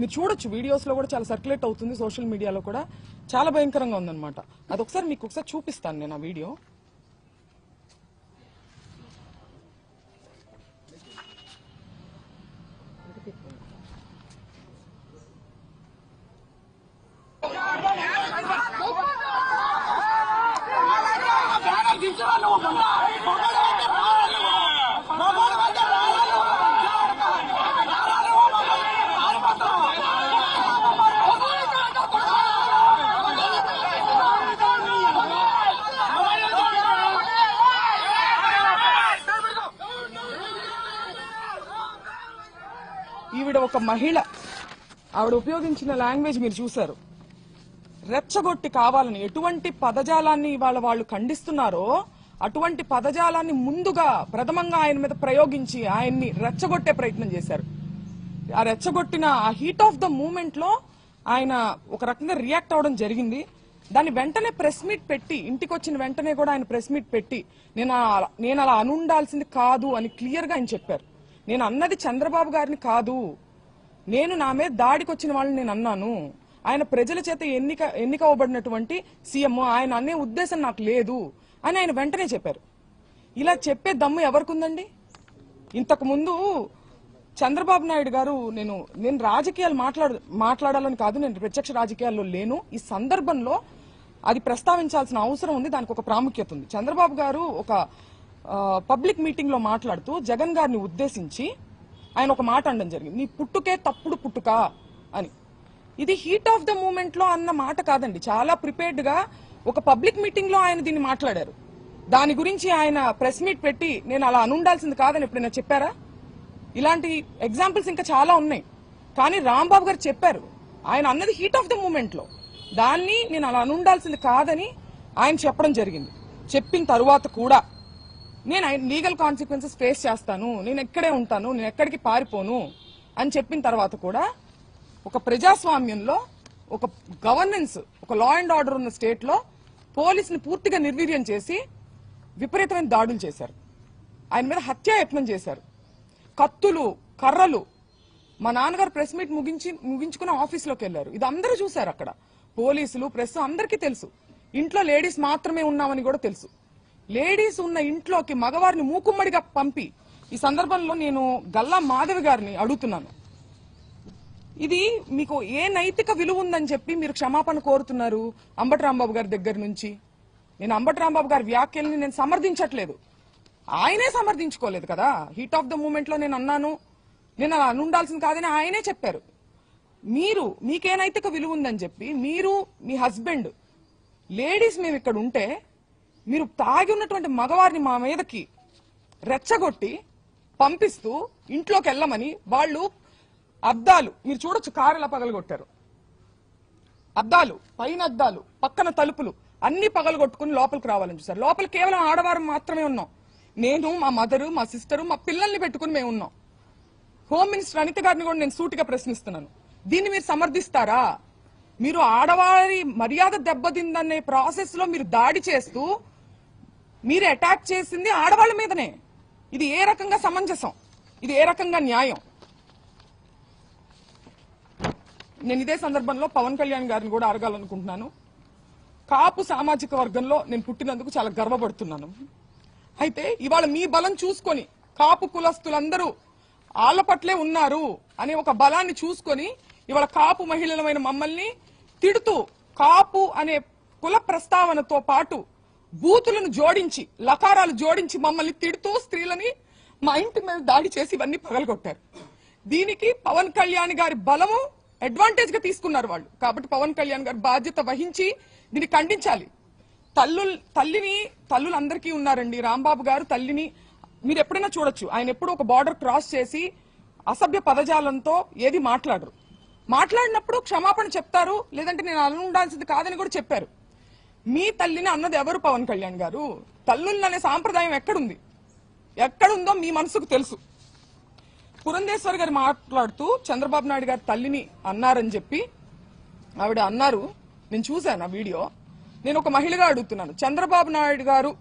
మీరు చూడొచ్చు వీడియోస్ లో కూడా చాలా సర్క్యులేట్ అవుతుంది, సోషల్ మీడియాలో కూడా చాలా భయంకరంగా ఉందన్నమాట. అదొకసారి మీకు ఒకసారి చూపిస్తాను నేను ఆ వీడియో. ఈవిడ ఒక మహిళ, ఆవిడ ఉపయోగించిన లాంగ్వేజ్ మీరు చూశారు. రెచ్చగొట్టి కావాలని ఎటువంటి పదజాలాన్ని ఇవాళ వాళ్ళు ఖండిస్తున్నారో అటువంటి పదజాలాన్ని ముందుగా ప్రథమంగా ఆయన మీద ప్రయోగించి ఆయన్ని రెచ్చగొట్టే ప్రయత్నం చేశారు. ఆ రెచ్చగొట్టిన ఆ హీట్ ఆఫ్ ద మూమెంట్ లో ఆయన ఒక రకంగా రియాక్ట్ అవడం జరిగింది. దాన్ని వెంటనే ప్రెస్ మీట్ పెట్టి, ఇంటికి వచ్చిన వెంటనే కూడా ఆయన ప్రెస్ మీట్ పెట్టి నేను అలా అనుండాల్సింది కాదు అని క్లియర్ గా ఆయన చెప్పారు. నేను అన్నది చంద్రబాబు గారిని కాదు, నేను నా మీద దాడికి వచ్చిన వాళ్ళని నేను అన్నాను. ఆయన ప్రజల చేత ఎన్నిక అవ్వబడినటువంటి సీఎం, ఆయన అనే ఉద్దేశం నాకు లేదు అని ఆయన వెంటనే చెప్పారు. ఇలా చెప్పే దమ్ము ఎవరికి ఉందండి? ఇంతకు ముందు చంద్రబాబు నాయుడు గారు, నేను రాజకీయాలు మాట్లాడాలని కాదు, నేను ప్రత్యక్ష రాజకీయాల్లో లేను, ఈ సందర్భంలో అది ప్రస్తావించాల్సిన అవసరం ఉంది, దానికి ఒక ప్రాముఖ్యత ఉంది. చంద్రబాబు గారు ఒక పబ్లిక్ మీటింగ్ లో మాట్లాడుతూ జగన్ గారిని ఉద్దేశించి ఆయన ఒక మాట అనడం జరిగింది, నీ పుట్టుకే తప్పుడు పుట్టుక అని. ఇది హీట్ ఆఫ్ ద మూమెంట్ లో అన్న మాట కాదండి, చాలా ప్రిపేర్డ్ గా ఒక పబ్లిక్ మీటింగ్ లో ఆయన దీన్ని మాట్లాడారు. దాని గురించి ఆయన ప్రెస్ మీట్ పెట్టి నేను అలా అనుండాల్సింది కాదని ఎప్పుడైనా చెప్పారా? ఇలాంటి ఎగ్జాంపుల్స్ ఇంకా చాలా ఉన్నాయి. కానీ రాంబాబు గారు చెప్పారు, ఆయన అన్నది హీట్ ఆఫ్ ద మూమెంట్ లో, దాన్ని నేను అలా అనుండాల్సింది కాదని ఆయన చెప్పడం జరిగింది. చెప్పిన తరువాత కూడా నేను లీగల్ కాన్సిక్వెన్సెస్ ఫేస్ చేస్తాను, నేను ఎక్కడే ఉంటాను, నేను ఎక్కడికి పారిపోను అని చెప్పిన తర్వాత కూడా ఒక ప్రజాస్వామ్యంలో, ఒక గవర్నెన్స్, ఒక లా అండ్ ఆర్డర్ ఉన్న స్టేట్ లో పోలీసుని పూర్తిగా నిర్వీర్యం చేసి విపరీతమైన దాడులు చేశారు. ఆయన మీద హత్యాయత్నం చేశారు. కత్తులు, కర్రలు. మా నాన్నగారు ప్రెస్ మీట్ ముగించుకుని ఆఫీస్లోకి వెళ్లారు. ఇది అందరూ చూశారు అక్కడ, పోలీసులు, ప్రెస్ అందరికీ తెలుసు. ఇంట్లో లేడీస్ మాత్రమే ఉన్నామని కూడా తెలుసు. లేడీస్ ఉన్న ఇంట్లోకి మగవారిని మూకుమ్మడిగా పంపి, ఈ సందర్భంలో నేను గల్లా మాధవి గారిని అడుగుతున్నాను, ఇది మీకు ఏ నైతిక విలువ ఉందని చెప్పి మీరు క్షమాపణ కోరుతున్నారు అంబటి రాంబాబు గారి దగ్గర నుంచి? నేను అంబటి రాంబాబు గారి వ్యాఖ్యల్ని నేను సమర్థించట్లేదు, ఆయనే సమర్థించుకోలేదు కదా. హీట్ ఆఫ్ ద మూమెంట్ లో నేను అన్నాను, నేను అలా అనుండాల్సింది కాదని ఆయనే చెప్పారు. మీకే నైతిక విలువ ఉందని చెప్పి మీరు, మీ హస్బెండ్, లేడీస్ మేము ఇక్కడ ఉంటే మీరు తాగి ఉన్నటువంటి మగవారిని మా మీదకి రెచ్చగొట్టి పంపిస్తూ ఇంట్లోకి వెళ్ళమని, వాళ్ళు అద్దాలు మీరు చూడొచ్చు, కారు ఎలా పగలగొట్టారు, అద్దాలు, పైన అద్దాలు, పక్కన తలుపులు అన్ని పగలగొట్టుకుని లోపలికి రావాలని చూసారు. లోపల కేవలం ఆడవారు మాత్రమే ఉన్నాం. నేను, మా మదరు, మా సిస్టరు, మా పిల్లల్ని పెట్టుకుని మేము ఉన్నాం. హోమ్ మినిస్టర్ అనిత గారిని కూడా నేను సూటిగా ప్రశ్నిస్తున్నాను, దీన్ని మీరు సమర్థిస్తారా? మీరు ఆడవారి మర్యాద దెబ్బతిందనే ప్రాసెస్ లో మీరు దాడి చేస్తూ మీరు అటాక్ చేసింది ఆడవాళ్ల మీదనే. ఇది ఏ రకంగా సమంజసం? ఇది ఏ రకంగా న్యాయం? నేను ఇదే సందర్భంలో పవన్ కళ్యాణ్ గారిని కూడా అడగాలనుకుంటున్నాను. కాపు సామాజిక వర్గంలో నేను పుట్టినందుకు చాలా గర్వపడుతున్నాను. అయితే ఇవాళ మీ బలం చూసుకొని కాపు కులస్తులందరూ ఆళ్ల పట్లే ఉన్నారు అనే ఒక బలాన్ని చూసుకొని ఇవాళ కాపు మహిళలమైన మమ్మల్ని తిడుతూ, కాపు అనే కుల ప్రస్తావనతో పాటు బూతులను జోడించి, లకారాలు జోడించి మమ్మల్ని తిడుతూ స్త్రీలని మా ఇంటి మీద దాడి చేసి ఇవన్నీ పగలగొట్టారు. దీనికి పవన్ కళ్యాణ్ గారి బలము అడ్వాంటేజ్ గా తీసుకున్నారు వాళ్ళు. కాబట్టి పవన్ కళ్యాణ్ గారు బాధ్యత వహించి దీన్ని ఖండించాలి. తల్లులందరికీ ఉన్నారండి. రాంబాబు గారు తల్లిని మీరు ఎప్పుడైనా చూడొచ్చు, ఆయన ఎప్పుడు ఒక బార్డర్ క్రాస్ చేసి అసభ్య పదజాలంతో ఏది మాట్లాడరు. మాట్లాడినప్పుడు క్షమాపణ చెప్తారు, లేదంటే నేను అలా ఉండాల్సింది కాదని కూడా చెప్పారు. మీ తల్లిని అన్నది ఎవరు? పవన్ కళ్యాణ్ గారు. తల్లులనే సాంప్రదాయం ఎక్కడుందో మీ మనసుకు తెలుసు. పురంధేశ్వరి గారు మాట్లాడుతూ చంద్రబాబు నాయుడు గారు తల్లిని అన్నారని చెప్పి ఆవిడ అన్నారు. నేను చూశాను ఆ వీడియో. నేను ఒక మహిళగా అడుగుతున్నాను, చంద్రబాబు నాయుడు గారు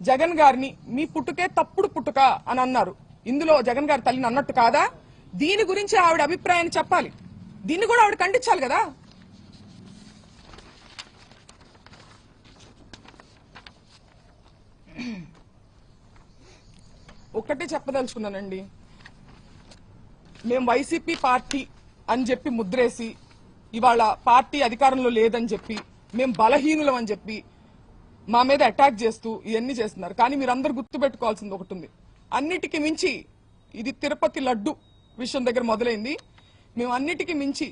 జగన్ గారిని మీ పుట్టుకే తప్పుడు పుట్టుక అని అన్నారు. ఇందులో జగన్ గారి తల్లిని అన్నట్టు కాదా? దీని గురించి ఆవిడ అభిప్రాయాన్ని చెప్పాలి. దీన్ని కూడా ఆవిడ ఖండించాలి కదా. ఒక్కటే చెప్పదలుచుకున్నానండి, మేము వైసీపీ పార్టీ అని చెప్పి ముద్రేసి ఇవాళ పార్టీ అధికారంలో లేదని చెప్పి మేము బలహీనులం అని చెప్పి మా మీద అటాక్ చేస్తూ ఇవన్నీ చేస్తున్నారు. కానీ మీరందరూ గుర్తుపెట్టుకోవాల్సింది ఒకటి ఉంది, అన్నిటికీ మించి ఇది తిరుపతి లడ్డు విషయం దగ్గర మొదలైంది. మేము అన్నిటికీ మించి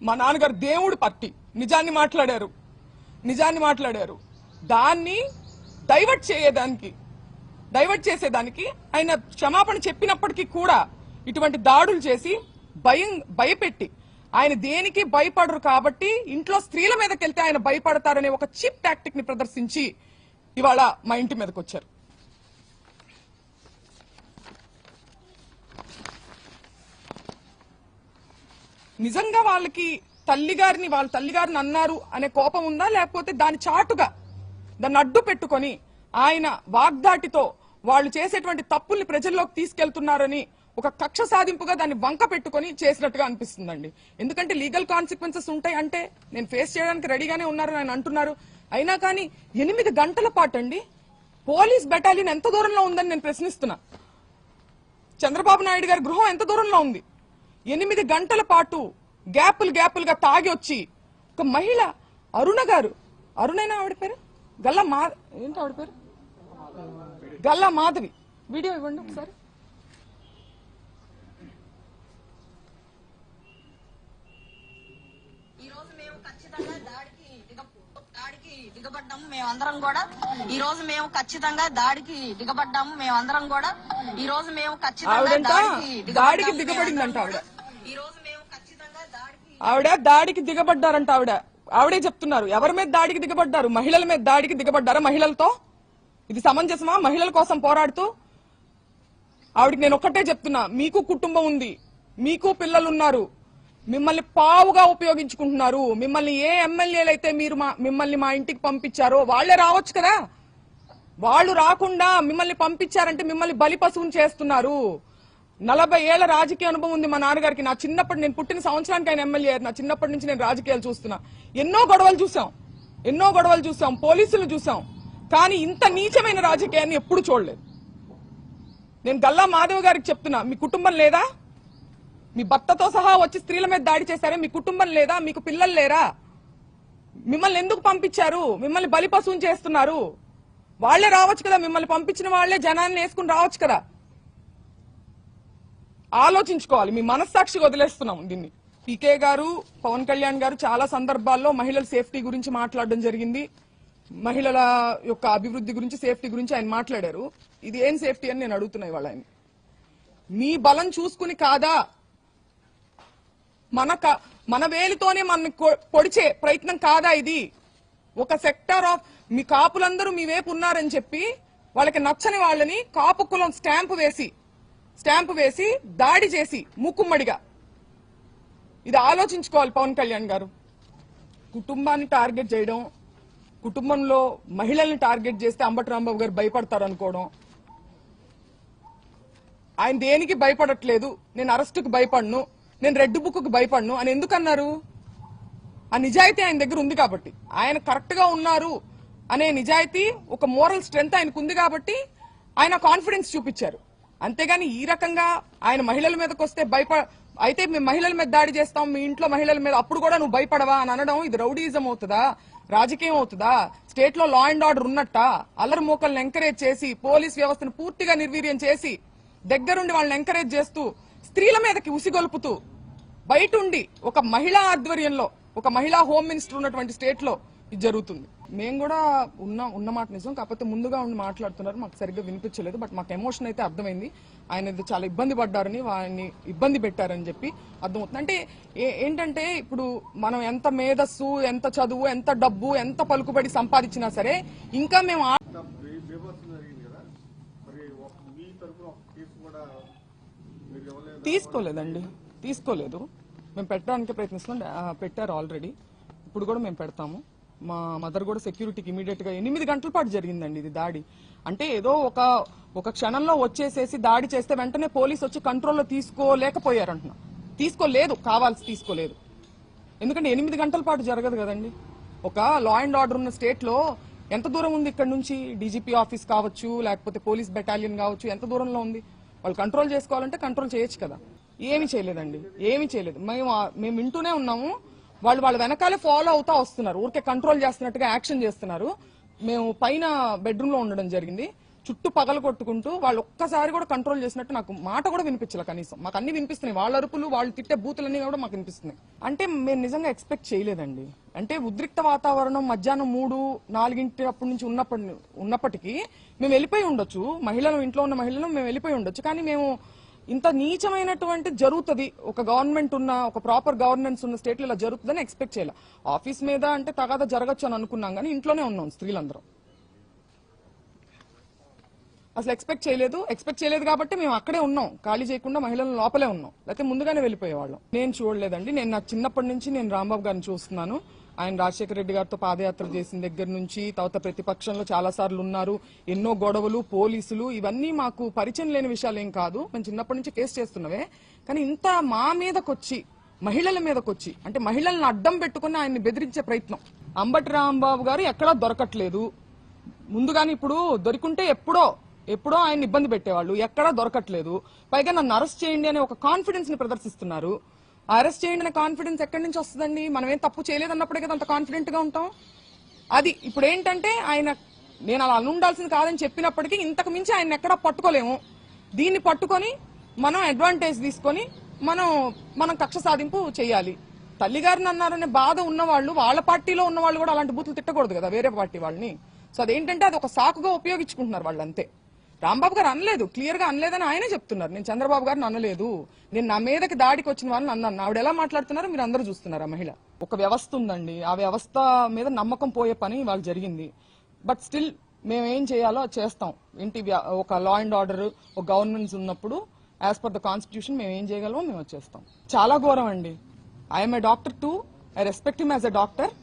మా నాన్నగారు దేవుడు పార్టీ నిజాన్ని మాట్లాడారు. దాన్ని డైవర్ట్ చేసేదానికి ఆయన క్షమాపణ చెప్పినప్పటికీ కూడా ఇటువంటి దాడులు చేసి భయపెట్టి ఆయన దేనికి భయపడరు కాబట్టి ఇంట్లో స్త్రీల మీదకి వెళ్తే ఆయన భయపడతారనే ఒక చీప్ టాక్టిక్ ని ప్రదర్శించి ఇవాళ మా ఇంటి మీదకి వచ్చారు. నిజంగా వాళ్ళకి వాళ్ళ తల్లిగారిని అన్నారు అనే కోపం ఉందా, లేకపోతే దాని చాటుగా దాన్ని అడ్డు పెట్టుకొని ఆయన వాగ్దాటితో వాళ్ళు చేసేటువంటి తప్పుల్ని ప్రజల్లోకి తీసుకెళ్తున్నారని ఒక కక్ష సాధింపుగా దాన్ని వంక పెట్టుకుని చేసినట్టుగా అనిపిస్తుందండి. ఎందుకంటే లీగల్ కాన్సిక్వెన్సెస్ ఉంటాయి అంటే నేను ఫేస్ చేయడానికి రెడీగానే ఉన్నారని ఆయన అంటున్నారు. అయినా కానీ 8 గంటల పాటు అండి పోలీస్ బెటాలియన్ ఎంత దూరంలో ఉందని నేను ప్రశ్నిస్తున్నా. చంద్రబాబు నాయుడు గారి గృహం ఎంత దూరంలో ఉంది? 8 గంటల పాటు గ్యాపులుగా తాగి వచ్చి ఒక మహిళ అరుణైనా ఆవిడ పేరు గల్లా మాధవి వీడియో ఇవ్వండి ఒకసారి. మేమందరం కూడా ఈ రోజు మేము ఖచ్చితంగా దాడికి దిగబడ్డాము. మేమందరం కూడా ఈ రోజు మేము ఖచ్చితంగా దాడికి దిగబడిందంట ఆవిడ దాడికి దిగబడ్డారంట. ఆవిడే చెప్తున్నారు. ఎవరి మీద దాడికి దిగబడ్డారు? మహిళల మీద దాడికి దిగబడ్డారా? మహిళలతో ఇది సమంజసమా? మహిళల కోసం పోరాడుతూ ఆవిడకి నేను ఒక్కటే చెప్తున్నా, మీకు కుటుంబం ఉంది, మీకు పిల్లలున్నారు, మిమ్మల్ని పావుగా ఉపయోగించుకుంటున్నారు. మిమ్మల్ని ఏ ఎమ్మెల్యేలు అయితే మిమ్మల్ని మా ఇంటికి పంపించారో వాళ్లే రావచ్చు కదా. వాళ్ళు రాకుండా మిమ్మల్ని పంపించారంటే మిమ్మల్ని బలి పశువుని చేస్తున్నారు. 40 ఏళ్ల రాజకీయ అనుభవం ఉంది మా నాన్నగారికి. నా చిన్నప్పటి నేను పుట్టిన సంవత్సరానికి ఆయన ఎమ్మెల్యే. నా చిన్నప్పటి నుంచి నేను రాజకీయాలు చూస్తున్నా. ఎన్నో గొడవలు చూసాం, పోలీసులు చూసాం. కానీ ఇంత నీచమైన రాజకీయాన్ని ఎప్పుడు చూడలేదు. నేను గల్లా మాధవ్ గారికి చెప్తున్నా, మీ కుటుంబం లేదా? మీ భర్తతో సహా వచ్చి స్త్రీల మీద దాడి చేశారే, మీ కుటుంబం లేదా? మీకు పిల్లలు లేరా? మిమ్మల్ని ఎందుకు పంపించారు? మిమ్మల్ని బలి పశువుని చేస్తున్నారు. వాళ్లే రావచ్చు కదా, మిమ్మల్ని పంపించిన వాళ్లే జనాన్ని వేసుకుని రావచ్చు కదా. ఆలోచించుకోవాలి. మీ మనస్సాక్షికి వదిలేస్తున్నాం దీన్ని. పీకే గారు, పవన్ కళ్యాణ్ గారు చాలా సందర్భాల్లో మహిళల సేఫ్టీ గురించి మాట్లాడడం జరిగింది. మహిళల యొక్క అభివృద్ధి గురించి, సేఫ్టీ గురించి ఆయన మాట్లాడారు. ఇది ఏం సేఫ్టీ అని నేను అడుగుతున్నా ఇవాళ ఆయన. మీ బలం చూసుకుని కాదా, మన వేలితోనే మన పొడిచే ప్రయత్నం కాదా ఇది? ఒక సెక్టార్ ఆఫ్ మీ కాపులందరూ మీ వైపు ఉన్నారని చెప్పి వాళ్ళకి నచ్చని వాళ్ళని కాపు కులం స్టాంపు వేసి దాడి చేసి మూకుమ్మడిగా, ఇది ఆలోచించుకోవాలి పవన్ కళ్యాణ్ గారు. కుటుంబాన్ని టార్గెట్ చేయడం, కుటుంబంలో మహిళల్ని టార్గెట్ చేస్తే అంబటి రాంబాబు గారు భయపడతారు అనుకోవడం. ఆయన దేనికి భయపడట్లేదు. నేను అరెస్టుకు భయపడను, నేను రెడ్ బుక్ కు భయపడను అని ఎందుకన్నారు? ఆ నిజాయితీ ఆయన దగ్గర ఉంది కాబట్టి, ఆయన కరెక్ట్ గా ఉన్నారు అనే నిజాయితీ, ఒక మోరల్ స్ట్రెంగ్త్ ఆయనకు ఉంది కాబట్టి ఆయన కాన్ఫిడెన్స్ చూపించారు. అంతేగాని ఈ రకంగా ఆయన మహిళల మీదకి వస్తే అయితే మేము మహిళల మీద దాడి చేస్తాం, మీ ఇంట్లో మహిళల మీద, అప్పుడు కూడా నువ్వు భయపడవా అని అనడం ఇది రౌడీజం అవుతుందా? రాజకీయం అవుతుందా? స్టేట్ లో లా అండ్ ఆర్డర్ ఉన్నట్ట అల్లరి మూకల్ని ఎంకరేజ్ చేసి, పోలీస్ వ్యవస్థను పూర్తిగా నిర్వీర్యం చేసి, దగ్గరుండి వాళ్ళని ఎంకరేజ్ చేస్తూ, స్త్రీల మీదకి ఉసిగొల్పుతూ, బయటుండి ఒక మహిళా ఆధ్వర్యంలో ఒక మహిళా హోమ్ మినిస్టర్ ఉన్నటువంటి స్టేట్ లో ఇది జరుగుతుంది. మేము కూడా ఉన్న మాట నిజం, కాకపోతే ముందుగా ఉండి మాట్లాడుతున్నారు, మాకు సరిగ్గా వినిపించలేదు. బట్ మాకు ఎమోషన్ అయితే అర్థమైంది. ఆయన చాలా ఇబ్బంది పడ్డారని, వారిని ఇబ్బంది పెట్టారని చెప్పి అర్థమవుతుంది. అంటే ఏంటంటే ఇప్పుడు మనం ఎంత మేధస్సు, ఎంత చదువు, ఎంత డబ్బు, ఎంత పలుకుబడి సంపాదించినా సరే ఇంకా మేము తీసుకోలేదు. మేము పెట్టడానికి ప్రయత్నిస్తున్నాం. పెట్టారు ఆల్రెడీ, ఇప్పుడు కూడా మేము పెడతాము. మా మదర్ కూడా సెక్యూరిటీకి ఇమీడియట్ గా 8 గంటల పాటు జరిగిందండి ఇది దాడి. అంటే ఏదో ఒక క్షణంలో వచ్చేసేసి దాడి చేస్తే వెంటనే పోలీసు వచ్చి కంట్రోల్లో తీసుకోలేకపోయారంటున్నా. తీసుకోలేదు, కావాల్సి తీసుకోలేదు. ఎందుకంటే 8 గంటల పాటు జరగదు కదండి. ఒక లా అండ్ ఆర్డర్ ఉన్న స్టేట్ లో ఎంత దూరం ఉంది ఇక్కడ నుంచి? డీజీపీ ఆఫీస్ కావచ్చు, లేకపోతే పోలీస్ బెటాలియన్ కావచ్చు, ఎంత దూరంలో ఉంది? వాళ్ళు కంట్రోల్ చేసుకోవాలంటే కంట్రోల్ చేయొచ్చు కదా. ఏమీ చేయలేదండి, ఏమీ చేయలేదు. మేము వింటూనే ఉన్నాము. వాళ్ళ వెనకాలే ఫాలో అవుతా వస్తున్నారు, ఊరికే కంట్రోల్ చేస్తున్నట్టుగా యాక్షన్ చేస్తున్నారు. మేము పైన బెడ్రూమ్ లో ఉండడం జరిగింది. చుట్టూ పగలు కొట్టుకుంటూ వాళ్ళు ఒక్కసారి కూడా కంట్రోల్ చేసినట్టు నాకు మాట కూడా వినిపించలే. కనీసం మాకు అన్ని వినిపిస్తున్నాయి, వాళ్ళ అరుపులు, వాళ్ళు తిట్టే బూతులన్నీ కూడా మాకు వినిపిస్తున్నాయి. అంటే మేము నిజంగా ఎక్స్పెక్ట్ చేయలేదండి. అంటే ఉద్రిక్త వాతావరణం మధ్యాహ్నం 3-4 అప్పటి నుంచి ఉన్నప్పటికీ మేము వెళ్ళిపోయి ఉండొచ్చు, ఇంట్లో ఉన్న మహిళలు మేము వెళ్ళిపోయి ఉండొచ్చు. కానీ మేము ఇంత నీచమైనటువంటి జరుగుతుంది, ఒక గవర్నమెంట్ ఉన్న, ఒక ప్రాపర్ గవర్నెన్స్ ఉన్న స్టేట్ లో ఇలా జరుగుతుందని ఎక్స్పెక్ట్ చేయాలి. ఆఫీస్ మీద అంటే తగాదా జరగచ్చు అని అనుకున్నాం, కానీ ఇంట్లోనే ఉన్నాం స్త్రీలందరం. అసలు ఎక్స్పెక్ట్ చేయలేదు కాబట్టి మేము అక్కడే ఉన్నాం, ఖాళీ చేయకుండా మహిళలు లోపలే ఉన్నాం, లేకపోతే ముందుగానే వెళ్ళిపోయేవాళ్ళం. నేను చూడలేదండి. నేను నా చిన్నప్పటి నుంచి నేను రాంబాబు గారిని చూస్తున్నాను. ఆయన రాజశేఖర రెడ్డి గారితో పాదయాత్ర చేసిన దగ్గర నుంచి, తర్వాత ప్రతిపక్షంలో చాలా సార్లు ఉన్నారు. ఎన్నో గొడవలు, పోలీసులు, ఇవన్నీ మాకు పరిచయం లేని విషయాలు ఏం కాదు. మేము చిన్నప్పటి నుంచి ఫేస్ చేస్తున్నవే. కానీ ఇంత మా మీదకొచ్చి, మహిళల మీదకొచ్చి, అంటే మహిళలను అడ్డం పెట్టుకుని ఆయన్ని బెదిరించే ప్రయత్నం. అంబటి రాంబాబు గారు ఎక్కడా దొరకట్లేదు. ముందుగాని ఇప్పుడు దొరికింటే ఎప్పుడో ఆయన ఇబ్బంది పెట్టేవాళ్ళు, ఎక్కడా దొరకట్లేదు. పైగా నన్ను అరెస్ట్ చేయండి అనే ఒక కాన్ఫిడెన్స్ ని ప్రదర్శిస్తున్నారు. అరెస్ట్ చేయండి అనే కాన్ఫిడెన్స్ ఎక్కడి నుంచి వస్తుందండి? మనం ఏం తప్పు చేయలేదన్నప్పుడే కదా అంత కాన్ఫిడెంట్ గా ఉంటాం. అది ఇప్పుడు ఏంటంటే నేను అలా ఉండాల్సింది కాదని చెప్పినప్పటికీ ఇంతకు మించి ఆయన ఎక్కడా పట్టుకోలేము. దీన్ని పట్టుకొని మనం అడ్వాంటేజ్ తీసుకొని మనం కక్ష సాధింపు చేయాలి. తల్లిగారిని అన్నారనే బాధ ఉన్నవాళ్ళు, వాళ్ళ పార్టీలో ఉన్న వాళ్ళు కూడా అలాంటి బూతులు తిట్టకూడదు కదా వేరే పార్టీ వాళ్ళని. సో అదేంటంటే అది ఒక సాకుగా ఉపయోగించుకుంటున్నారు వాళ్ళు, అంతే. రాంబాబు గారు అనలేదు, క్లియర్ గా అనలేదని ఆయనే చెప్తున్నారు. నేను చంద్రబాబు గారిని అనలేదు, నేను నా మీదకి దాడికి వచ్చిన వాళ్ళని అన్నాను. ఆవిడ ఎలా మాట్లాడుతున్నారో మీరు అందరూ చూస్తున్నారు. ఆ మహిళ ఒక వ్యవస్థ ఉందండి, ఆ వ్యవస్థ మీద నమ్మకం పోయే పని వాళ్ళు జరిగింది. బట్ స్టిల్ మేము ఏం చేయాలో అది చేస్తాం. ఒక లా అండ్ ఆర్డర్, ఒక గవర్నెన్స్ ఉన్నప్పుడు యాజ్ పర్ ద కాన్స్టిట్యూషన్ మేము ఏం చేయగలమో మేము చేస్తాం. చాలా ఘోరం అండి. I'm a doctor two, I respect him as a doctor.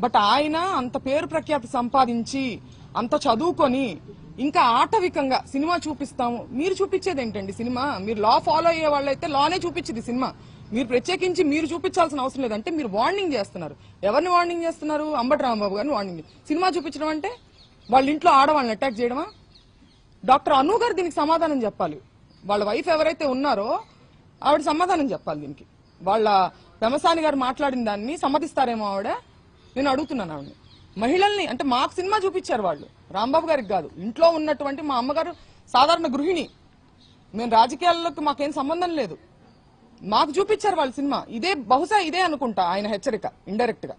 But ఆయన అంత పేరు ప్రఖ్యాతి సంపాదించి, అంత చదువుకొని, ఇంకా ఆటవికంగా సినిమా చూపిస్తాము. మీరు చూపించేది ఏంటండి సినిమా? మీరు లా ఫాలో అయ్యే వాళ్ళైతే లానే చూపించింది సినిమా. మీరు ప్రత్యేకించి మీరు చూపించాల్సిన అవసరం లేదంటే మీరు వార్నింగ్ చేస్తున్నారు. ఎవరిని వార్నింగ్ చేస్తున్నారు? అంబటి రాంబాబు గారిని వార్నింగ్. సినిమా చూపించడం అంటే వాళ్ళ ఇంట్లో ఆడవాళ్ళని అటాక్ చేయడమా? డాక్టర్ అను గారు దీనికి సమాధానం చెప్పాలి. వాళ్ళ వైఫ్ ఎవరైతే ఉన్నారో ఆవిడ సమాధానం చెప్పాలి దీనికి. వాళ్ళ పెమసాని గారు మాట్లాడిన దాన్ని సమ్మతిస్తారేమో ఆవిడ? నేను అడుగుతున్నాను ఆవిడని. మహిళల్ని అంటే మాకు సినిమా చూపించారు వాళ్ళు, రాంబాబు గారికి కాదు. ఇంట్లో ఉన్నటువంటి మా అమ్మగారు సాధారణ గృహిణి, మేము రాజకీయాల్లోకి మాకేం సంబంధం లేదు. మాకు చూపించారు వాళ్ళు సినిమా. బహుశా ఇదే అనుకుంటా ఆయన హెచ్చరిక ఇండైరెక్ట్ గా.